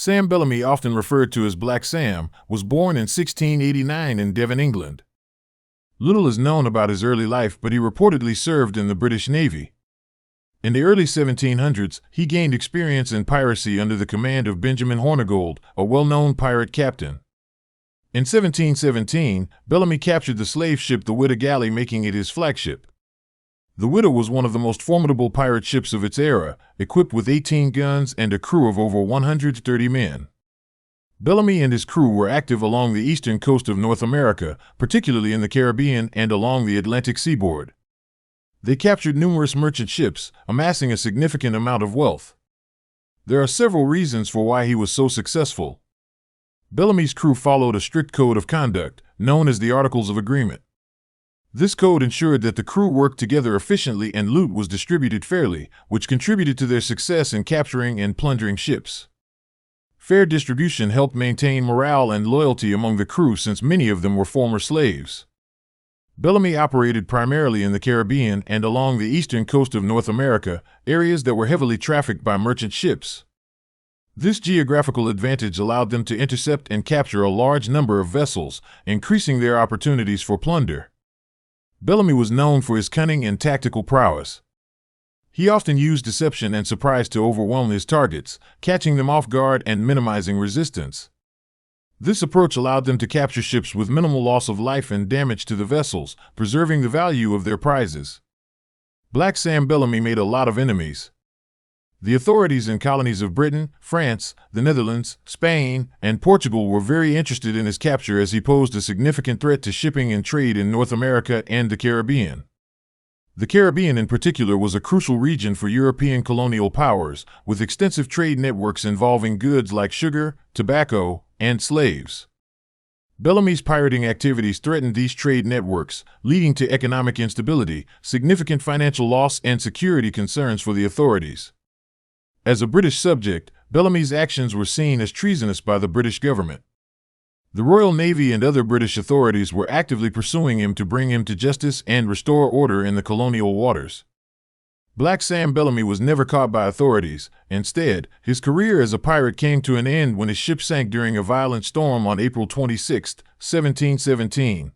Sam Bellamy, often referred to as Black Sam, was born in 1689 in Devon, England. Little is known about his early life, but he reportedly served in the British Navy. In the early 1700s, he gained experience in piracy under the command of Benjamin Hornigold, a well-known pirate captain. In 1717, Bellamy captured the slave ship the Widow Galley, making it his flagship. The Widow was one of the most formidable pirate ships of its era, equipped with 18 guns and a crew of over 130 men. Bellamy and his crew were active along the eastern coast of North America, particularly in the Caribbean and along the Atlantic seaboard. They captured numerous merchant ships, amassing a significant amount of wealth. There are several reasons for why he was so successful. Bellamy's crew followed a strict code of conduct, known as the Articles of Agreement. This code ensured that the crew worked together efficiently and loot was distributed fairly, which contributed to their success in capturing and plundering ships. Fair distribution helped maintain morale and loyalty among the crew, since many of them were former slaves. Bellamy operated primarily in the Caribbean and along the eastern coast of North America, areas that were heavily trafficked by merchant ships. This geographical advantage allowed them to intercept and capture a large number of vessels, increasing their opportunities for plunder. Bellamy was known for his cunning and tactical prowess. He often used deception and surprise to overwhelm his targets, catching them off guard and minimizing resistance. This approach allowed them to capture ships with minimal loss of life and damage to the vessels, preserving the value of their prizes. Black Sam Bellamy made a lot of enemies. The authorities in colonies of Britain, France, the Netherlands, Spain, and Portugal were very interested in his capture, as he posed a significant threat to shipping and trade in North America and the Caribbean. The Caribbean in particular was a crucial region for European colonial powers, with extensive trade networks involving goods like sugar, tobacco, and slaves. Bellamy's pirating activities threatened these trade networks, leading to economic instability, significant financial loss, and security concerns for the authorities. As a British subject, Bellamy's actions were seen as treasonous by the British government. The Royal Navy and other British authorities were actively pursuing him to bring him to justice and restore order in the colonial waters. Black Sam Bellamy was never caught by authorities. Instead, his career as a pirate came to an end when his ship sank during a violent storm on April 26, 1717.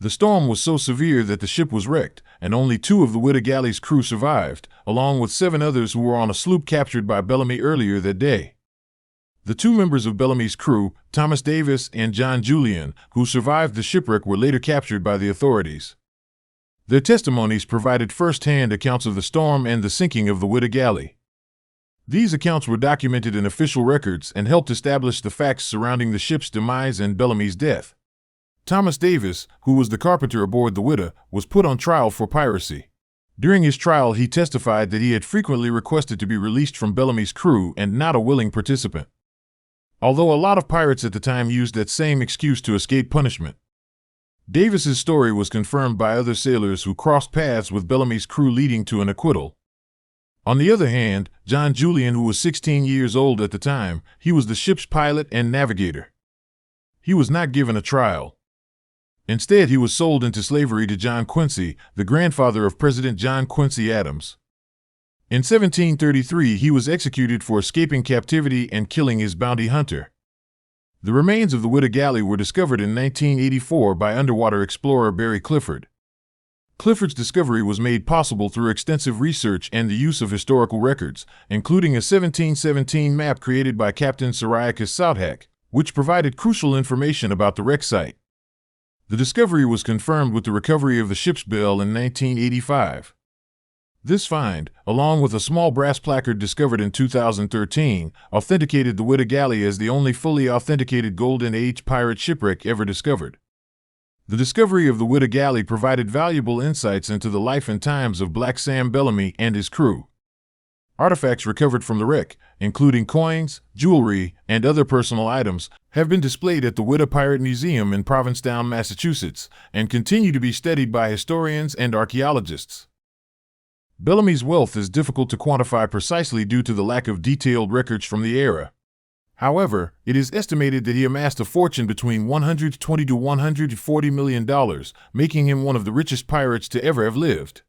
The storm was so severe that the ship was wrecked, and only 2 of the Widow Galley's crew survived, along with 7 others who were on a sloop captured by Bellamy earlier that day. The 2 members of Bellamy's crew, Thomas Davis and John Julian, who survived the shipwreck, were later captured by the authorities. Their testimonies provided first-hand accounts of the storm and the sinking of the Widow Galley. These accounts were documented in official records and helped establish the facts surrounding the ship's demise and Bellamy's death. Thomas Davis, who was the carpenter aboard the Widow, was put on trial for piracy. During his trial, he testified that he had frequently requested to be released from Bellamy's crew and not a willing participant. Although a lot of pirates at the time used that same excuse to escape punishment. Davis's story was confirmed by other sailors who crossed paths with Bellamy's crew, leading to an acquittal. On the other hand, John Julian, who was 16 years old at the time, he was the ship's pilot and navigator. He was not given a trial. Instead, he was sold into slavery to John Quincy, the grandfather of President John Quincy Adams. In 1733, he was executed for escaping captivity and killing his bounty hunter. The remains of the Widow Galley were discovered in 1984 by underwater explorer Barry Clifford. Clifford's discovery was made possible through extensive research and the use of historical records, including a 1717 map created by Captain Cyriacus Southack, which provided crucial information about the wreck site. The discovery was confirmed with the recovery of the ship's bell in 1985. This find, along with a small brass placard discovered in 2013, authenticated the Widow Galley as the only fully authenticated Golden Age pirate shipwreck ever discovered. The discovery of the Widow Galley provided valuable insights into the life and times of Black Sam Bellamy and his crew. Artifacts recovered from the wreck, including coins, jewelry, and other personal items, have been displayed at the Widow Pirate Museum in Provincetown, Massachusetts, and continue to be studied by historians and archaeologists. Bellamy's wealth is difficult to quantify precisely due to the lack of detailed records from the era. However, it is estimated that he amassed a fortune between $120 to $140 million, making him one of the richest pirates to ever have lived.